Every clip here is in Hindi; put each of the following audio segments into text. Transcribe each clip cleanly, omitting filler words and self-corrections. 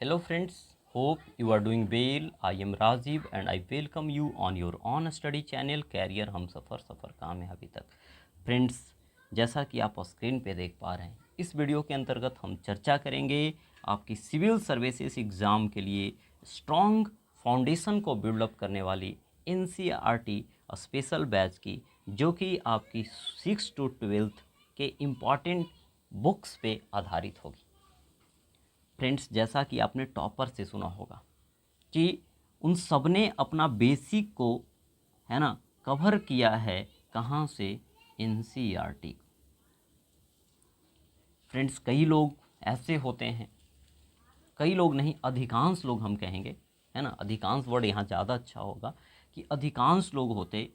Hello friends, hope you are doing well. I am Rajiv and I welcome you on your own study channel Career हम सफ़र कामयाबी तक। फ्रेंड्स, जैसा कि आप स्क्रीन पे देख पा रहे हैं, इस वीडियो के अंतर्गत हम चर्चा करेंगे आपकी सिविल सर्विसेज एग्ज़ाम के लिए स्ट्रॉन्ग फाउंडेशन को बिल्डअप करने वाली NCERT स्पेशल बैच की, जो कि आपकी 6 to 12 के इम्पॉर्टेंट बुक्स पे आधारित होगी। फ्रेंड्स, जैसा कि आपने टॉपर से सुना होगा कि उन सब ने अपना बेसिक को है ना कवर किया है कहाँ से, NCERT। फ्रेंड्स, कई लोग ऐसे होते हैं, कई लोग नहीं, अधिकांश लोग हम कहेंगे, है ना, अधिकांश वर्ड यहाँ ज़्यादा अच्छा होगा कि अधिकांश लोग होते,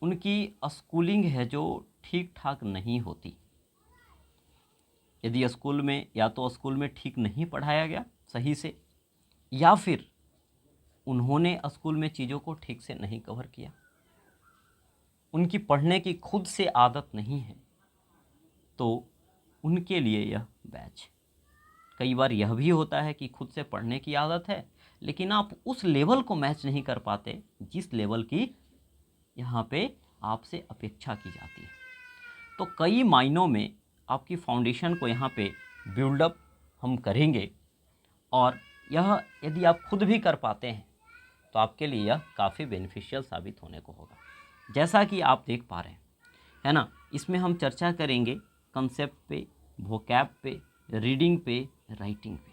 उनकी स्कूलिंग है जो ठीक ठाक नहीं होती। यदि स्कूल में या तो स्कूल में ठीक नहीं पढ़ाया गया सही से, या फिर उन्होंने स्कूल में चीज़ों को ठीक से नहीं कवर किया, उनकी पढ़ने की खुद से आदत नहीं है, तो उनके लिए यह बैच। कई बार यह भी होता है कि खुद से पढ़ने की आदत है, लेकिन आप उस लेवल को मैच नहीं कर पाते जिस लेवल की यहाँ पे आपसे अपेक्षा की जाती है। तो कई मायनों में आपकी फाउंडेशन को यहाँ पे बिल्डअप हम करेंगे, और यह यदि आप खुद भी कर पाते हैं तो आपके लिए यह काफ़ी बेनिफिशियल साबित होने को होगा। जैसा कि आप देख पा रहे हैं, है ना, इसमें हम चर्चा करेंगे कंसेप्ट पे, वोकैब पे, रीडिंग पे, राइटिंग पे।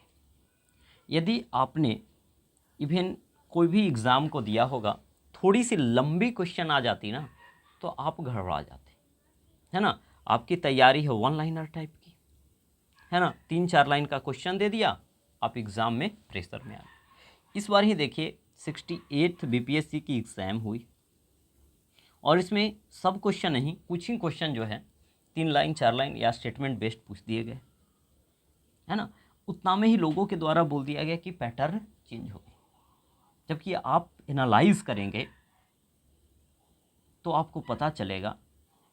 यदि आपने इवन कोई भी एग्ज़ाम को दिया होगा, थोड़ी सी लंबी क्वेश्चन आ जाती ना तो आप घबरा जाते, है ना। आपकी तैयारी है वन लाइनर टाइप की, है ना, 3-4 लाइन का क्वेश्चन दे दिया, आप एग्ज़ाम में प्रेशर में आ गए। इस बार ही देखिए 68th BPSC की एग्ज़ाम हुई, और इसमें सब क्वेश्चन नहीं, कुछ ही क्वेश्चन जो है 3 लाइन 4 लाइन या स्टेटमेंट बेस्ड पूछ दिए गए, है ना। उतना में ही लोगों के द्वारा बोल दिया गया कि पैटर्न चेंज हो गई, जबकि आप एनालाइज करेंगे तो आपको पता चलेगा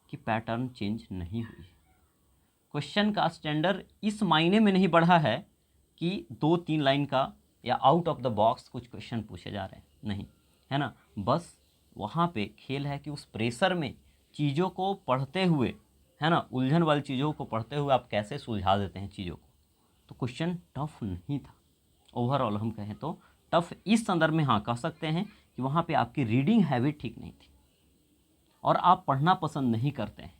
कि पैटर्न चेंज नहीं हुई। क्वेश्चन का स्टैंडर्ड इस मायने में नहीं बढ़ा है कि 2-3 लाइन का या आउट ऑफ द बॉक्स कुछ क्वेश्चन पूछे जा रहे हैं, नहीं, है ना। बस वहाँ पे खेल है कि उस प्रेशर में चीज़ों को पढ़ते हुए, है ना, उलझन वाली चीज़ों को पढ़ते हुए आप कैसे सुलझा देते हैं चीज़ों को। तो क्वेश्चन टफ नहीं था, ओवरऑल हम कहें तो टफ इस संदर्भ में हाँ कह सकते हैं कि वहाँ पे आपकी रीडिंग हैबिट ठीक नहीं थी, और आप पढ़ना पसंद नहीं करते हैं।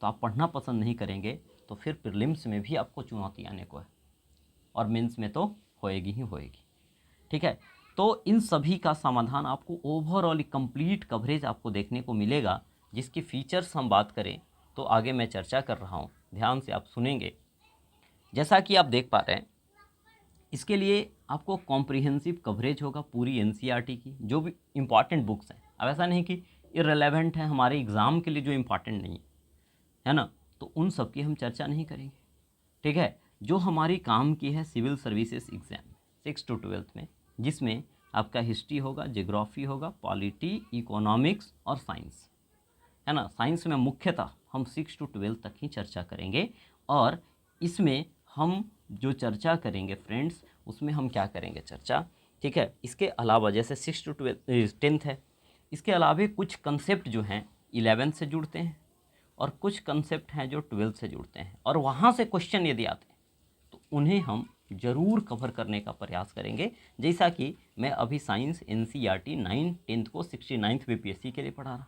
तो आप पढ़ना पसंद नहीं करेंगे तो फिर प्रीलिम्स में भी आपको चुनौती आने को है, और मेंस में तो होएगी ही होएगी। ठीक है, तो इन सभी का समाधान आपको ओवरऑल कंप्लीट कवरेज आपको देखने को मिलेगा, जिसकी फीचर्स हम बात करें तो आगे मैं चर्चा कर रहा हूँ, ध्यान से आप सुनेंगे। जैसा कि आप देख पा रहे हैं, इसके लिए आपको कॉम्प्रिहेंसिव कवरेज होगा पूरी NCERT की, जो भी इम्पॉर्टेंट बुक्स हैं। अब ऐसा नहीं कि इररिलेवेंट है हमारे एग्ज़ाम के लिए जो इम्पॉर्टेंट नहीं है ना, तो उन सब की हम चर्चा नहीं करेंगे। ठीक है, जो हमारी काम की है सिविल सर्विसेज एग्ज़ाम 6 to 12 में, जिसमें आपका हिस्ट्री होगा, ज्योग्राफी होगा, पॉलिटी, इकोनॉमिक्स और साइंस, है ना। साइंस में मुख्यतः हम 6 to 12 तक ही चर्चा करेंगे, और इसमें हम जो चर्चा करेंगे फ्रेंड्स, उसमें हम क्या करेंगे चर्चा, ठीक है। इसके अलावा जैसे 6 to 12 10th है, इसके अलावा कुछ कंसेप्ट जो हैं 11th से जुड़ते हैं, और कुछ कंसेप्ट हैं जो 12th से जुड़ते हैं, और वहाँ से क्वेश्चन यदि आते हैं तो उन्हें हम ज़रूर कवर करने का प्रयास करेंगे। जैसा कि मैं अभी साइंस NCERT 9 10th को 69th BPSC के लिए पढ़ा रहा,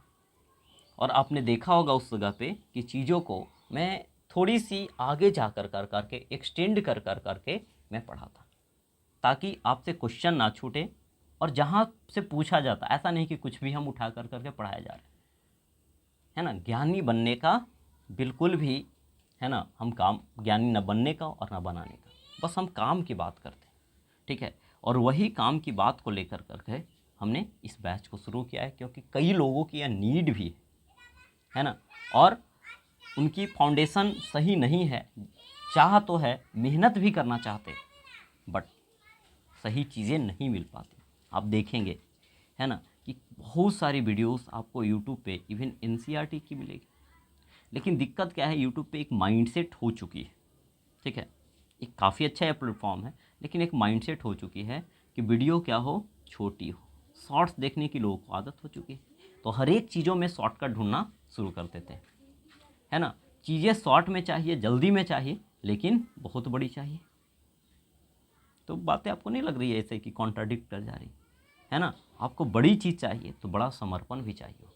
और आपने देखा होगा उस जगह पे कि चीज़ों को मैं थोड़ी सी आगे जा कर करके एक्सटेंड कर करके मैं पढ़ा था, ताकि आपसे क्वेश्चन ना छूटे, और जहाँ से पूछा जाता, ऐसा नहीं कि कुछ भी हम उठा कर करके पढ़ाया जा रहा है ना। ज्ञानी बनने का बिल्कुल भी, है ना, हम काम ज्ञानी न बनने का और न बनाने का, बस हम काम की बात करते हैं। ठीक है, और वही काम की बात को लेकर करके हमने इस बैच को शुरू किया है, क्योंकि कई लोगों की यह नीड भी है ना, और उनकी फाउंडेशन सही नहीं है, चाह तो है, मेहनत भी करना चाहते, बट सही चीज़ें नहीं मिल पाती। आप देखेंगे, है ना, कि बहुत सारी वीडियोस आपको यूट्यूब पे इवन NCERT की मिलेगी, लेकिन दिक्कत क्या है, यूट्यूब पे एक माइंडसेट हो चुकी है। ठीक है, एक काफ़ी अच्छा है प्लेटफॉर्म है, लेकिन एक माइंडसेट हो चुकी है कि वीडियो क्या हो, छोटी हो, शॉर्ट्स देखने की लोगों को आदत हो चुकी है, तो हर एक चीज़ों में शॉर्टकट ढूंढना शुरू कर देते हैं, है ना। चीज़ें शॉर्ट में चाहिए, जल्दी में चाहिए, लेकिन बहुत बड़ी चाहिए। तो बातें आपको नहीं लग रही है ऐसे कि कॉन्ट्राडिक्ट कर जा रही है ना। आपको बड़ी चीज़ चाहिए तो बड़ा समर्पण भी चाहिए,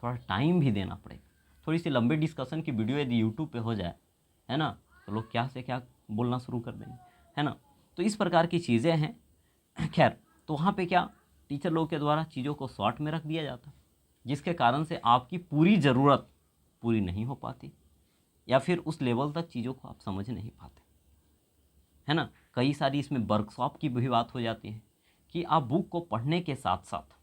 थोड़ा टाइम भी देना पड़ेगा। थोड़ी सी लंबी डिस्कशन की वीडियो यदि यूट्यूब पे हो जाए, है ना, तो लोग क्या से क्या बोलना शुरू कर देंगे, है ना। तो इस प्रकार की चीज़ें हैं। खैर, तो वहाँ पे क्या, टीचर लोग के द्वारा चीज़ों को शॉर्ट में रख दिया जाता, जिसके कारण से आपकी पूरी ज़रूरत पूरी नहीं हो पाती, या फिर उस लेवल तक चीज़ों को आप समझ नहीं पाते, है ना। कई सारी इसमें वर्कशॉप की भी बात हो जाती है कि आप बुक को पढ़ने के साथ साथ,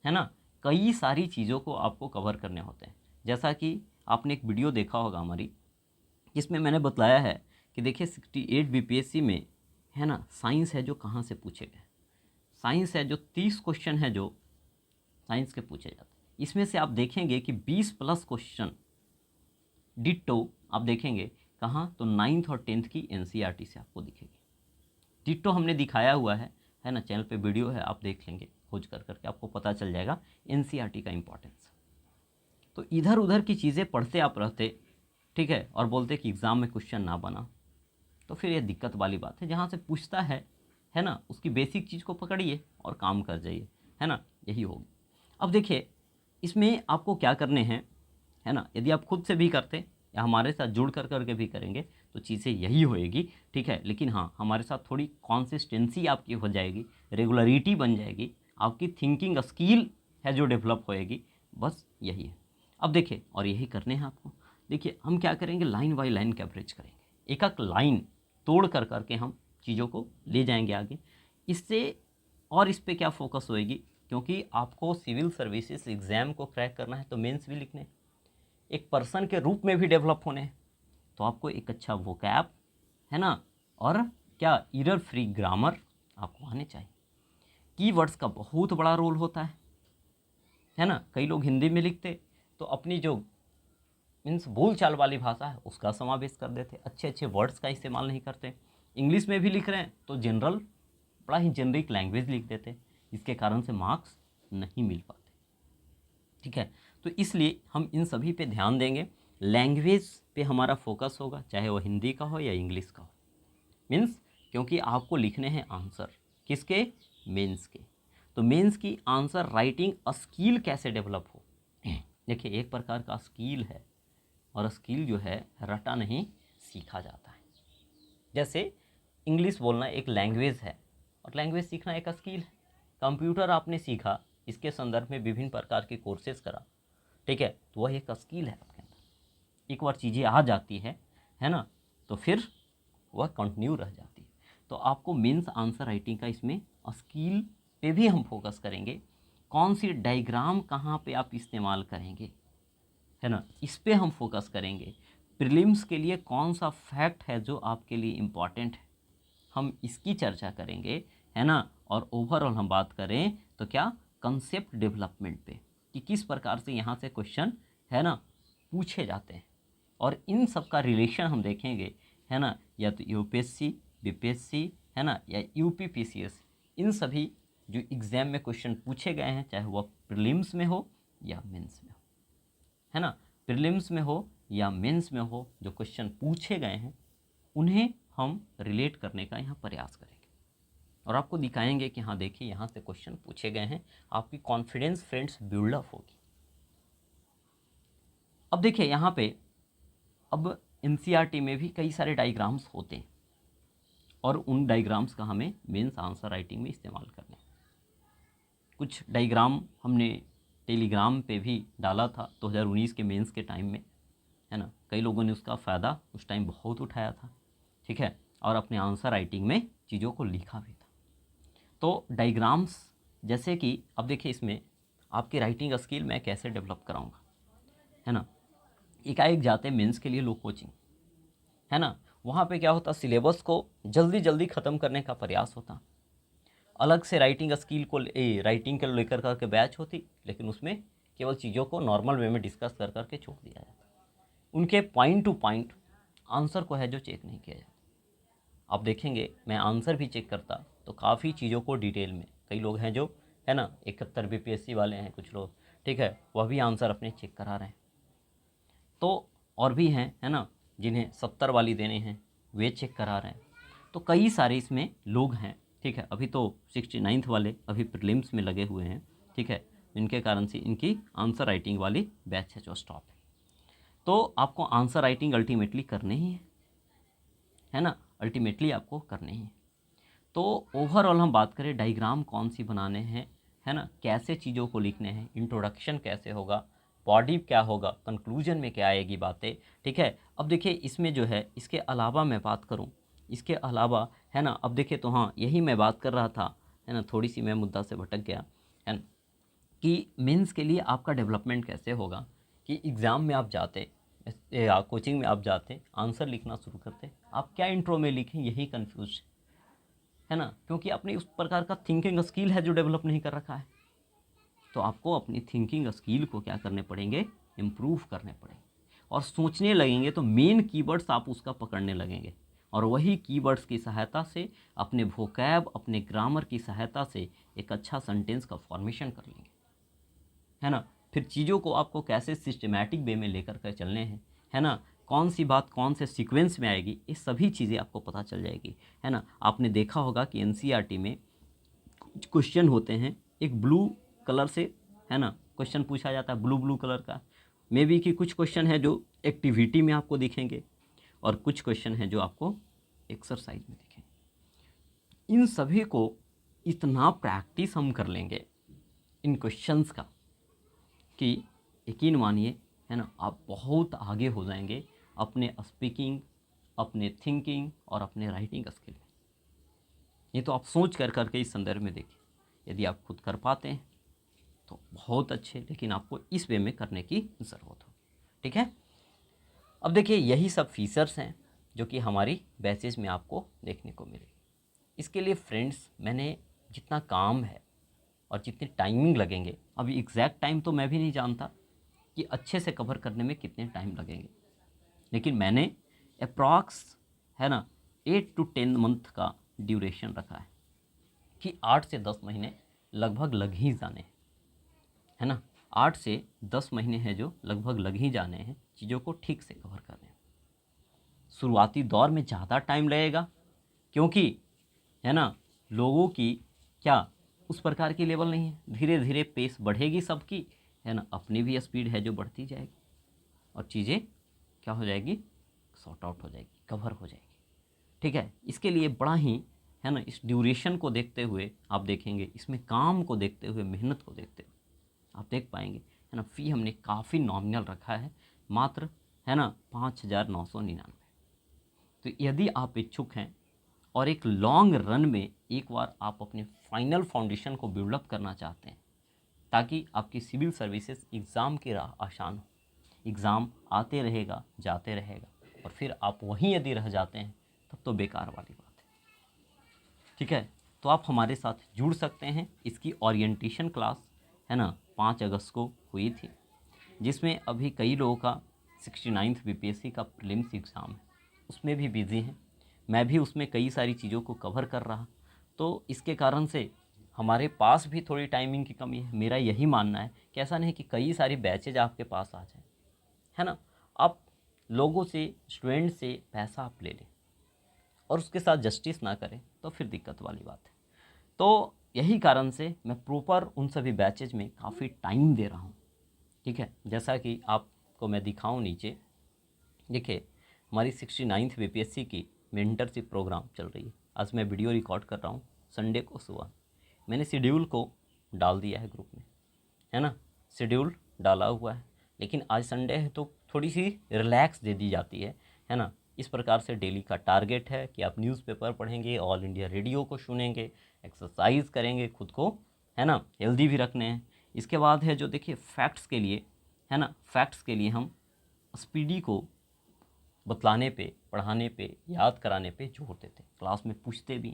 है ना, कई सारी चीज़ों को आपको कवर करने होते हैं। जैसा कि आपने एक वीडियो देखा होगा हमारी, जिसमें मैंने बताया है कि देखिए 68 बीपीएससी में, है ना, साइंस है जो कहाँ से पूछे गए, साइंस है जो 30 क्वेश्चन है जो साइंस के पूछे जाते हैं। इसमें से आप देखेंगे कि 20 प्लस क्वेश्चन डिट्टो आप देखेंगे कहाँ, तो 9th और 10th की एनसीईआरटी से आपको दिखेगी। डिट्टो हमने दिखाया हुआ है ना, चैनल पे वीडियो है, आप देख लेंगे, खोज कर करके आपको पता चल जाएगा एनसीईआरटी का इंपॉर्टेंस। तो इधर उधर की चीज़ें पढ़ते आप रहते, ठीक है, और बोलते कि एग्ज़ाम में क्वेश्चन ना बना, तो फिर ये दिक्कत वाली बात है। जहाँ से पूछता है ना, उसकी बेसिक चीज़ को पकड़िए और काम कर जाइए, है ना, यही होगी। अब देखिए, इसमें आपको क्या करने हैं, है ना, यदि आप खुद से भी करते या हमारे साथ जुड़ कर करके भी करेंगे तो चीज़ें यही होएगी, ठीक है। लेकिन हाँ, हमारे साथ थोड़ी कॉन्सिस्टेंसी आपकी हो जाएगी, रेगुलरिटी बन जाएगी, आपकी थिंकिंग स्किल है जो डेवलप होएगी, बस यही है। अब देखिए, और यही करने हैं आपको। देखिए, हम क्या करेंगे, लाइन बाई लाइन कवरेज करेंगे, एक एक लाइन तोड़ कर करके हम चीज़ों को ले जाएंगे आगे। इससे और इस पे क्या फोकस होएगी, क्योंकि आपको सिविल सर्विसेज एग्ज़ाम को क्रैक करना है तो मेंस भी लिखने हैं, एक पर्सन के रूप में भी डेवलप होने हैं, तो आपको एक अच्छा वोकैब, है ना, और क्या, एरर फ्री ग्रामर आपको आने चाहिए। कीवर्ड्स का बहुत बड़ा रोल होता है ना। कई लोग हिंदी में लिखते तो अपनी जो मीन्स बोल चाल वाली भाषा है उसका समावेश कर देते, अच्छे अच्छे वर्ड्स का इस्तेमाल नहीं करते। इंग्लिश में भी लिख रहे हैं तो जनरल, बड़ा ही जेनरिक लैंग्वेज लिख देते, इसके कारण से मार्क्स नहीं मिल पाते, ठीक है। तो इसलिए हम इन सभी पे ध्यान देंगे, लैंग्वेज पे हमारा फोकस होगा, चाहे वो हिंदी का हो या इंग्लिश का हो, मीन्स क्योंकि आपको लिखने हैं आंसर किसके, मेंस के। तो मेंस की आंसर राइटिंग स्किल कैसे डेवलप हो, देखिए एक प्रकार का स्किल है, और स्किल जो है रटा नहीं सीखा जाता है। जैसे इंग्लिश बोलना एक लैंग्वेज है और लैंग्वेज सीखना एक स्किल है। कंप्यूटर आपने सीखा, इसके संदर्भ में विभिन्न प्रकार के कोर्सेज करा, ठीक है, तो वह एक स्किल है आपके अंदर। एक बार चीज़ें आ जाती है ना, तो फिर वह कंटिन्यू रह जाती है। तो आपको मीन्स आंसर राइटिंग का इसमें स्किल पे भी हम फोकस करेंगे, कौन सी डायग्राम कहाँ पे आप इस्तेमाल करेंगे, है ना, इस पे हम फोकस करेंगे। प्रीलिम्स के लिए कौन सा फैक्ट है जो आपके लिए इम्पॉर्टेंट है, हम इसकी चर्चा करेंगे, है ना। और ओवरऑल हम बात करें तो क्या, कंसेप्ट डेवलपमेंट पे, कि किस प्रकार से यहाँ से क्वेश्चन, है ना, पूछे जाते हैं, और इन सब का रिलेशन हम देखेंगे, है ना, या तो यूपीएससी, बीपीएससी, है ना, या यूपीपीसीएस, इन सभी जो एग्ज़ाम में क्वेश्चन पूछे गए हैं, चाहे वह प्रीलिम्स में हो या मेंस में हो, है ना, प्रीलिम्स में हो या मेंस में हो, जो क्वेश्चन पूछे गए हैं उन्हें हम रिलेट करने का यहाँ प्रयास करेंगे, और आपको दिखाएंगे कि हाँ देखिए यहाँ से क्वेश्चन पूछे गए हैं, आपकी कॉन्फिडेंस फ्रेंड्स बिल्डअप होगी। अब देखिए यहाँ पे, अब एनसीईआरटी में भी कई सारे डायग्राम्स होते हैं, और उन डायग्राम्स का हमें मेंस आंसर राइटिंग में इस्तेमाल करना है। कुछ डायग्राम हमने टेलीग्राम पे भी डाला था 2019 के मेंस के टाइम में, है ना, कई लोगों ने उसका फ़ायदा उस टाइम बहुत उठाया था, ठीक है, और अपने आंसर राइटिंग में चीज़ों को लिखा भी था। तो डायग्राम्स, जैसे कि अब देखिए इसमें आपकी राइटिंग स्किल मैं कैसे डेवलप कराऊंगा, है ना। एकाएक जाते मेंस के लिए लोग कोचिंग, है ना, वहाँ पे क्या होता, सिलेबस को जल्दी जल्दी ख़त्म करने का प्रयास होता, अलग से राइटिंग स्किल को राइटिंग के लेकर करके बैच होती, लेकिन उसमें केवल चीज़ों को नॉर्मल वे में डिस्कस कर करके छोड़ दिया जाता, उनके पॉइंट टू पॉइंट आंसर को है जो चेक नहीं किया जाता। आप देखेंगे मैं आंसर भी चेक करता तो काफ़ी चीज़ों को डिटेल में, कई लोग हैं जो है ना 71 बीपीएससी वाले हैं कुछ लोग, ठीक है, वह भी आंसर अपने चेक करा रहे हैं। तो और भी हैं है ना जिन्हें 70 वाली देने हैं, वे चेक करा रहे हैं। तो कई सारे इसमें लोग हैं, ठीक है। अभी तो 69th वाले अभी प्रीलिम्स में लगे हुए हैं, ठीक है, इनके कारण से इनकी आंसर राइटिंग वाली बैच है जो स्टॉप है। तो आपको आंसर राइटिंग अल्टीमेटली करनी ही है ना, अल्टीमेटली आपको करनी ही है। तो ओवरऑल हम बात करें डायग्राम कौन सी बनाने हैं, है ना, कैसे चीज़ों को लिखने हैं, इंट्रोडक्शन कैसे होगा, बॉडी क्या होगा, कंक्लूजन में क्या आएगी बातें, ठीक है। अब देखिए इसमें जो है इसके अलावा मैं बात करूं, इसके अलावा है ना, अब देखिए तो हाँ यही मैं बात कर रहा था, है ना, थोड़ी सी मैं मुद्दा से भटक गया, है ना, कि मेंस के लिए आपका डेवलपमेंट कैसे होगा, कि एग्ज़ाम में आप जाते या कोचिंग में आप जाते, आंसर लिखना शुरू करते, आप क्या इंट्रो में लिखें यही कन्फ्यूज है ना, क्योंकि आपने उस प्रकार का थिंकिंग स्किल है जो डेवलप नहीं कर रखा है। तो आपको अपनी थिंकिंग स्किल को क्या करने पड़ेंगे, इम्प्रूव करने पड़ेंगे, और सोचने लगेंगे तो मेन कीवर्ड्स आप उसका पकड़ने लगेंगे, और वही कीवर्ड्स की सहायता से अपने वोकैब, अपने ग्रामर की सहायता से एक अच्छा सेंटेंस का फॉर्मेशन कर लेंगे, है ना। फिर चीज़ों को आपको कैसे सिस्टमेटिक वे में लेकर के चलने हैं, है ना, कौन सी बात कौन से सीक्वेंस में आएगी, ये सभी चीज़ें आपको पता चल जाएगी, है ना। आपने देखा होगा कि एनसीईआरटी में कुछ क्वेश्चन होते हैं एक ब्लू कलर से, है ना, क्वेश्चन पूछा जाता है ब्लू ब्लू कलर का, मे बी कि कुछ क्वेश्चन है जो एक्टिविटी में आपको दिखेंगे, और कुछ क्वेश्चन है जो आपको एक्सरसाइज में दिखेंगे। इन सभी को इतना प्रैक्टिस हम कर लेंगे इन क्वेश्चंस का कि यकीन मानिए, है ना, आप बहुत आगे हो जाएंगे अपने स्पीकिंग, अपने थिंकिंग और अपने राइटिंग स्किल में। ये तो आप सोच कर करके इस संदर्भ में देखिए, यदि आप खुद कर पाते हैं तो बहुत अच्छे, लेकिन आपको इस वे में करने की ज़रूरत हो, ठीक है। अब देखिए यही सब फीचर्स हैं जो कि हमारी बैचेज में आपको देखने को मिले। इसके लिए फ्रेंड्स मैंने जितना काम है और जितनी टाइमिंग लगेंगे, अभी एग्जैक्ट टाइम तो मैं भी नहीं जानता कि अच्छे से कवर करने में कितने टाइम लगेंगे, लेकिन मैंने अप्रॉक्स, है ना, 8 to 10 मंथ का ड्यूरेशन रखा है कि 8 से 10 महीने लगभग लग ही जाने हैं, है ना, 8 से 10 महीने हैं जो लगभग लग ही जाने हैं चीज़ों को ठीक से कवर करने में। शुरुआती दौर में ज़्यादा टाइम लगेगा क्योंकि, है ना, लोगों की क्या उस प्रकार की लेवल नहीं है, धीरे धीरे पेस बढ़ेगी सबकी, है ना, अपनी भी स्पीड है जो बढ़ती जाएगी, और चीज़ें क्या हो जाएगी, सॉर्ट आउट हो जाएगी, कवर हो जाएगी, ठीक है। इसके लिए बड़ा ही, है ना, इस ड्यूरेशन को देखते हुए आप देखेंगे, इसमें काम को देखते हुए, मेहनत को देखते हुए आप देख पाएंगे, है ना, फ़ी हमने काफ़ी नॉमिनल रखा है, मात्र, है ना, 5,999। तो यदि आप इच्छुक हैं और एक लॉन्ग रन में एक बार आप अपने फाइनल फाउंडेशन को बिल्डअप करना चाहते हैं, ताकि आपकी सिविल सर्विसेज एग्ज़ाम की राह आसान हो, एग्ज़ाम आते रहेगा जाते रहेगा, और फिर आप वहीं यदि रह जाते हैं तब तो बेकार वाली बात है, ठीक है। तो आप हमारे साथ जुड़ सकते हैं। इसकी ओरिएंटेशन क्लास, है ना, 5 अगस्त को हुई थी, जिसमें अभी कई लोगों का 69th बीपीएससी का प्रीलिम्स एग्ज़ाम है, उसमें भी बिज़ी हैं, मैं भी उसमें कई सारी चीज़ों को कवर कर रहा, तो इसके कारण से हमारे पास भी थोड़ी टाइमिंग की कमी है। मेरा यही मानना है कि ऐसा नहीं कि कई सारी बैचेज आपके पास आ जाए, है ना, आप लोगों से, स्टूडेंट से पैसा आप ले लें और उसके साथ जस्टिस ना करें तो फिर दिक्कत वाली बात है। तो यही कारण से मैं प्रॉपर उन सभी बैचेज में काफ़ी टाइम दे रहा हूँ, ठीक है। जैसा कि आपको मैं दिखाऊं नीचे, देखिए हमारी 69th बीपीएससी की मेंटरशिप प्रोग्राम चल रही है। आज मैं वीडियो रिकॉर्ड कर रहा हूँ संडे को सुबह, मैंने शेड्यूल को डाल दिया है ग्रुप में, है ना, शेड्यूल डाला हुआ है, लेकिन आज संडे है तो थोड़ी सी रिलैक्स दे दी जाती है ना। इस प्रकार से डेली का टारगेट है कि आप न्यूज़पेपर पढ़ेंगे, ऑल इंडिया रेडियो को सुनेंगे, एक्सरसाइज करेंगे, खुद को, है ना, हेल्दी भी रखने हैं। इसके बाद है जो देखिए फैक्ट्स के लिए, है ना, फैक्ट्स के लिए हम स्पीडी को बतलाने पे, पढ़ाने पे, याद कराने पे जोर देते, क्लास में पूछते भी।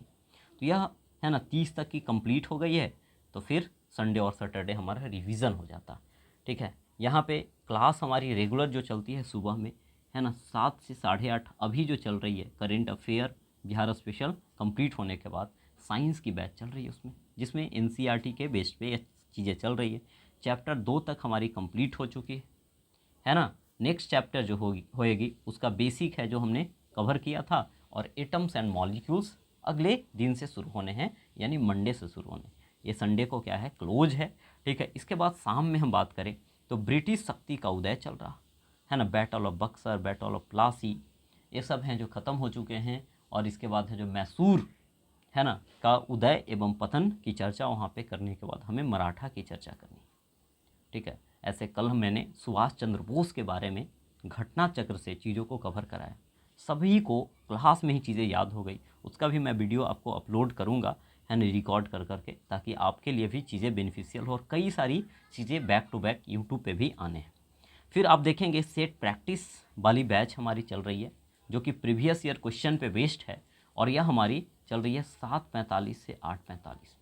तो यह, है ना, 30 तक की कंप्लीट हो गई है, तो फिर संडे और सैटरडे हमारा रिवीजन हो जाता, ठीक है। यहाँ पे क्लास हमारी रेगुलर जो चलती है सुबह में, है ना, 7 से 8:30 अभी जो चल रही है, current affair Bihar special complete होने के बाद साइंस की बैच चल रही है उसमें, जिसमें एनसीईआरटी के बेस पे ये चीज़ें चल रही है। चैप्टर 2 तक हमारी कंप्लीट हो चुकी है ना। नेक्स्ट चैप्टर जो होएगी उसका बेसिक है जो हमने कवर किया था, और एटम्स एंड मॉलिक्यूल्स अगले दिन से शुरू होने हैं, यानी मंडे से शुरू होने। ये संडे को क्या है, क्लोज है, ठीक है। इसके बाद शाम में हम बात करें तो ब्रिटिश शक्ति का उदय चल रहा है ना, battle of Buxar, battle of Plassey, ये सब हैं जो ख़त्म हो चुके हैं। और इसके बाद है जो मैसूर है ना का उदय एवं पतन की चर्चा वहाँ पे करने के बाद हमें मराठा की चर्चा करनी है, ठीक है। ऐसे कल मैंने सुभाष चंद्र बोस के बारे में घटना चक्र से चीज़ों को कवर कराया, सभी को क्लास में ही चीज़ें याद हो गई। उसका भी मैं वीडियो आपको अपलोड करूँगा, है ना, रिकॉर्ड कर करके, ताकि आपके लिए भी चीज़ें बेनिफिशियल हो, और कई सारी चीज़ें बैक टू बैक यूट्यूब पे भी आने हैं। फिर आप देखेंगे सेट प्रैक्टिस वाली बैच हमारी चल रही है, जो कि प्रीवियस ईयर क्वेश्चन पे बेस्ड है, और यह हमारी चल रही है 7:45 से 8:45।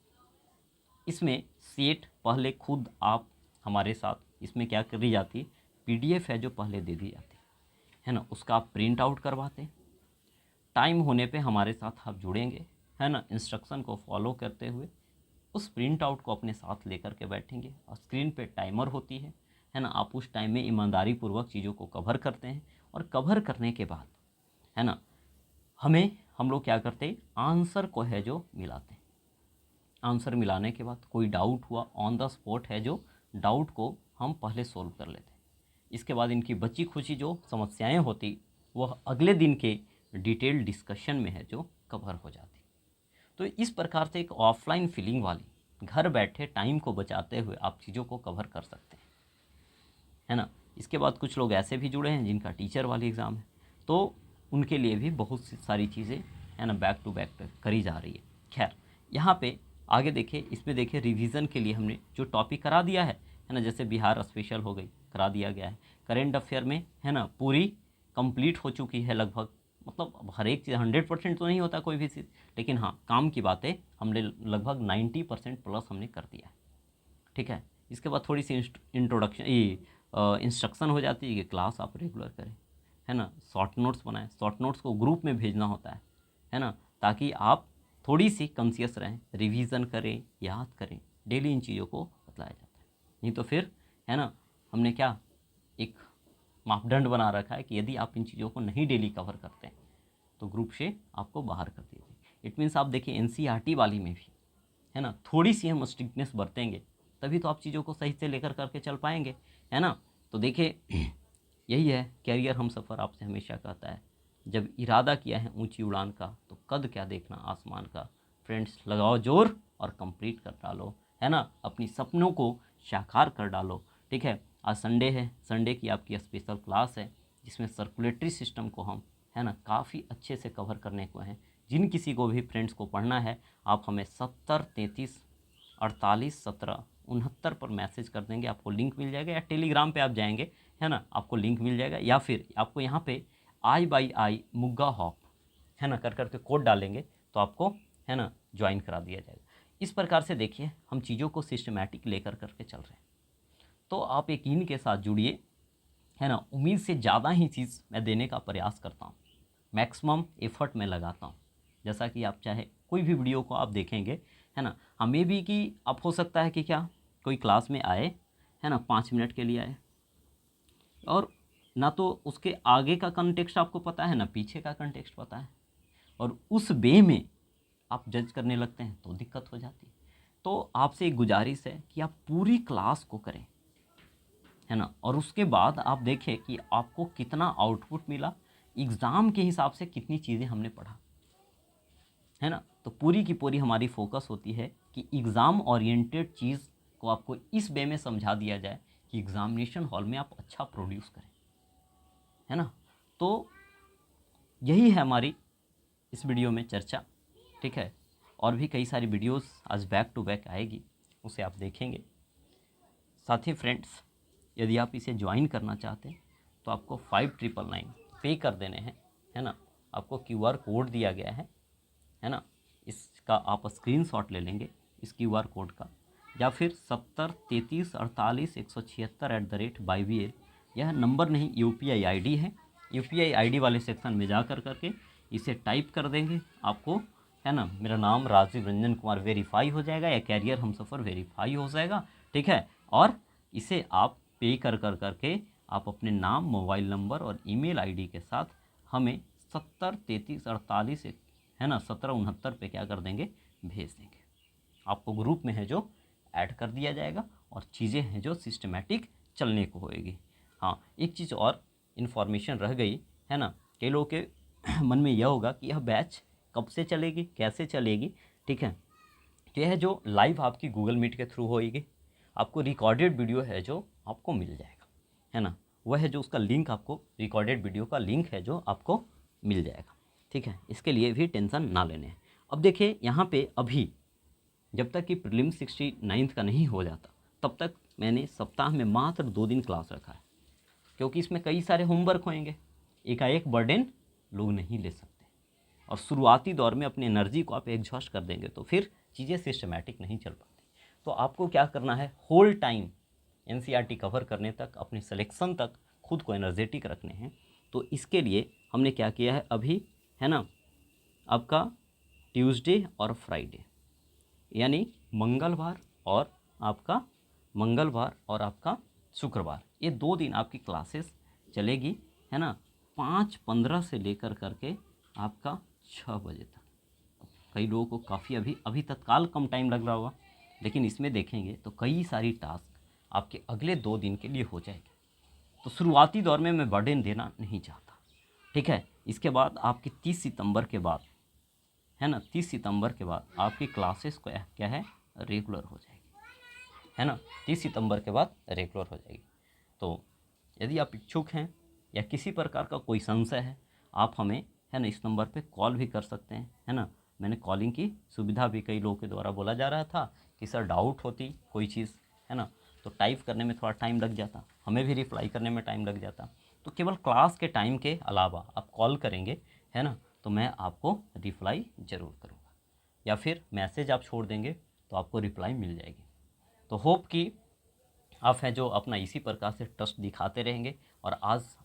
इसमें सेट पहले खुद आप हमारे साथ इसमें क्या करी जाती है, पीडीएफ है जो पहले दे दी जाती है ना, उसका आप प्रिंट आउट करवाते हैं। टाइम होने पे हमारे साथ आप जुड़ेंगे, है ना, इंस्ट्रक्शन को फॉलो करते हुए उस प्रिंट आउट को अपने साथ लेकर के बैठेंगे, और स्क्रीन पे टाइमर होती है ना, आप उस टाइम में ईमानदारी पूर्वक चीज़ों को कवर करते हैं। और कवर करने के बाद, है ना, हम लोग क्या करते हैं, आंसर को है जो मिलाते हैं। आंसर मिलाने के बाद कोई डाउट हुआ ऑन द स्पॉट है जो डाउट को हम पहले सोल्व कर लेते हैं। इसके बाद इनकी बची खुची जो समस्याएं होती वह अगले दिन के डिटेल डिस्कशन में है जो कवर हो जाती। तो इस प्रकार से एक ऑफलाइन फीलिंग वाली घर बैठे टाइम को बचाते हुए आप चीज़ों को कवर कर सकते हैं, है ना। इसके बाद कुछ लोग ऐसे भी जुड़े हैं जिनका टीचर वाली एग्ज़ाम है, तो उनके लिए भी बहुत सी सारी चीज़ें, है ना, बैक टू बैक करी जा रही है। खैर, यहाँ पे आगे देखिए, इसमें देखिए रिवीजन के लिए हमने जो टॉपिक करा दिया है ना, जैसे बिहार स्पेशल हो गई, करा दिया गया है। करेंट अफेयर में, है ना, पूरी कंप्लीट हो चुकी है लगभग, मतलब अब हर एक चीज़ 100% तो नहीं होता कोई भी चीज़, लेकिन हाँ, काम की बातें हमने लगभग 90% प्लस हमने कर दिया है, ठीक है। इसके बाद थोड़ी सी इंट्रोडक्शन, इंस्ट्रक्शन हो जाती है कि क्लास आप रेगुलर करें, है ना, शॉर्ट नोट्स बनाएं, शॉर्ट नोट्स को ग्रुप में भेजना होता है ना, ताकि आप थोड़ी सी कॉन्शियस रहें, रिवीजन करें, याद करें, डेली इन चीज़ों को बतलाया जाता है। नहीं तो फिर, है ना, हमने क्या एक मापदंड बना रखा है कि यदि आप इन चीज़ों को नहीं डेली कवर करते हैं तो ग्रुप से आपको बाहर कर दिया जाए। इट मीन्स आप देखिए एनसीईआरटी वाली में भी, है ना, थोड़ी सी हम स्ट्रिक्टनेस बरतेंगे तभी तो आप चीज़ों को सही से लेकर करके चल पाएंगे, है ना। तो देखिए यही है कैरियर हम सफ़र आपसे हमेशा कहता है, जब इरादा किया है ऊंची उड़ान का तो कद क्या देखना आसमान का। फ्रेंड्स, लगाओ जोर और कंप्लीट कर डालो, है ना, अपनी सपनों को साकार कर डालो, ठीक है। आज संडे है, संडे की आपकी स्पेशल क्लास है जिसमें सर्कुलेटरी सिस्टम को हम, है ना, काफ़ी अच्छे से कवर करने को हैं। जिन किसी को भी फ्रेंड्स को पढ़ना है, आप हमें 70 33 48 17 69 पर मैसेज कर देंगे, आपको लिंक मिल जाएगा, या टेलीग्राम पे आप जाएंगे, है ना, आपको लिंक मिल जाएगा, या फिर आपको यहाँ पे I/I मुग्गा हॉप, है ना, कर करके कोड डालेंगे तो आपको, है ना, ज्वाइन करा दिया जाएगा। इस प्रकार से देखिए हम चीज़ों को सिस्टमैटिक लेकर करके चल रहे हैं, तो आप यकीन के साथ जुड़िए, है ना। उम्मीद से ज़्यादा ही चीज़ मैं देने का प्रयास करता हूँ, मैक्सिमम एफर्ट में लगाता हूँ। जैसा कि आप चाहे कोई भी वीडियो को आप देखेंगे, है ना, हमें भी कि आप हो सकता है कि क्या कोई क्लास में आए, है ना, 5 मिनट के लिए आए, और ना तो उसके आगे का कंटेक्स्ट आपको पता है ना पीछे का कंटेक्स्ट पता है, और उस वे में आप जज करने लगते हैं तो दिक्कत हो जाती है। तो आपसे एक गुजारिश है कि आप पूरी क्लास को करें, है ना, और उसके बाद आप देखें कि आपको कितना आउटपुट मिला, एग्ज़ाम के हिसाब से कितनी चीज़ें हमने पढ़ा, है ना। तो पूरी की पूरी हमारी फोकस होती है कि एग्ज़ाम ओरिएंटेड चीज़ को आपको इस वे में समझा दिया जाए कि एग्ज़ामिनेशन हॉल में आप अच्छा प्रोड्यूस करें, है ना। तो यही है हमारी इस वीडियो में चर्चा, ठीक है। और भी कई सारी वीडियोस आज बैक टू बैक आएगी, उसे आप देखेंगे। साथ ही फ्रेंड्स, यदि आप इसे ज्वाइन करना चाहते हैं तो आपको 5999 पे कर देने हैं, है ना। आपको QR कोड दिया गया है ना, इसका आप स्क्रीनशॉट ले लेंगे इस QR कोड का, या फिर 70 33 48 176 @YBL, यह नंबर नहीं UPI ID है। UPI ID वाले सेक्शन में जा करके इसे टाइप कर देंगे, आपको है ना मेरा नाम राजीव रंजन कुमार वेरीफाई हो जाएगा या कैरियर हमसफ़र वेरीफाई हो जाएगा, ठीक है। और इसे आप पे करके आप अपने नाम, मोबाइल नंबर और ईमेल आईडी के साथ हमें 70 33 48 है ना 1769 पे क्या कर देंगे, भेज देंगे। आपको ग्रुप में है जो ऐड कर दिया जाएगा और चीज़ें हैं जो सिस्टमेटिक चलने को होएगी। हाँ, एक चीज़ और इन्फॉर्मेशन रह गई है ना, कई लोगों के मन में यह होगा कि यह बैच कब से चलेगी, कैसे चलेगी, ठीक है। तो यह जो लाइव आपकी गूगल मीट के थ्रू होएगी, आपको रिकॉर्डेड वीडियो है जो आपको मिल जाएगा, है ना। वह है जो उसका लिंक, आपको रिकॉर्डेड वीडियो का लिंक है जो आपको मिल जाएगा, ठीक है। इसके लिए भी टेंशन ना लेने हैं। अब देखिए यहाँ पे अभी जब तक कि प्रीलिम 69th का नहीं हो जाता तब तक मैंने सप्ताह में मात्र 2 दिन क्लास रखा है, क्योंकि इसमें कई सारे होमवर्क होंगे, एकाएक बर्डन लोग नहीं ले सकते, और शुरुआती दौर में अपनी एनर्जी को आप एग्जॉस्ट कर देंगे तो फिर चीज़ें सिस्टमेटिक नहीं चल पाती। तो आपको क्या करना है, होल टाइम एनसीईआरटी कवर करने तक, अपनी सिलेक्शन तक खुद को एनर्जेटिक रखने हैं। तो इसके लिए हमने क्या किया है अभी, है ना, आपका ट्यूसडे और फ्राइडे यानी मंगलवार और आपका शुक्रवार, ये 2 दिन आपकी क्लासेस चलेगी, है ना, 5:15 से लेकर करके आपका 6 बजे तक। कई लोगों को काफ़ी अभी तत्काल कम टाइम लग रहा होगा, लेकिन इसमें देखेंगे तो कई सारी टास्क आपके अगले 2 दिन के लिए हो जाएगी। तो शुरुआती दौर में मैं बर्डन देना नहीं चाहता, ठीक है। इसके बाद आपकी 30 सितंबर के बाद, है ना, 30 सितंबर के बाद आपकी क्लासेस को क्या है, रेगुलर हो जाएगी, है ना। 30 सितंबर के बाद रेगुलर हो जाएगी। तो यदि आप इच्छुक हैं या किसी प्रकार का कोई संशय है, आप हमें, है ना, इस नंबर पे कॉल भी कर सकते हैं, है ना। मैंने कॉलिंग की सुविधा भी कई लोगों के द्वारा बोला जा रहा था कि सर डाउट होती कोई चीज़, है ना, तो टाइप करने में थोड़ा टाइम लग जाता, हमें भी रिप्लाई करने में टाइम लग जाता। तो केवल क्लास के टाइम के अलावा आप कॉल करेंगे, है ना, तो मैं आपको रिप्लाई ज़रूर करूँगा, या फिर मैसेज आप छोड़ देंगे तो आपको रिप्लाई मिल जाएगी। तो होप कि आप हैं जो अपना इसी प्रकार से ट्रस्ट दिखाते रहेंगे, और आज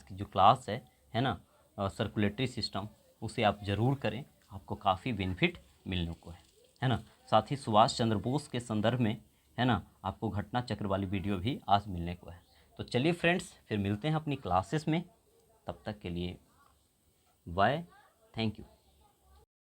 की जो क्लास है ना, सर्कुलेटरी सिस्टम, उसे आप ज़रूर करें, आपको काफ़ी बेनिफिट मिलने को है ना। साथ ही सुभाष चंद्र बोस के संदर्भ में, है ना, आपको घटना चक्र वाली वीडियो भी आज मिलने को है। तो चलिए फ्रेंड्स, फिर मिलते हैं अपनी क्लासेस में, तब तक के लिए बाय, थैंक यू।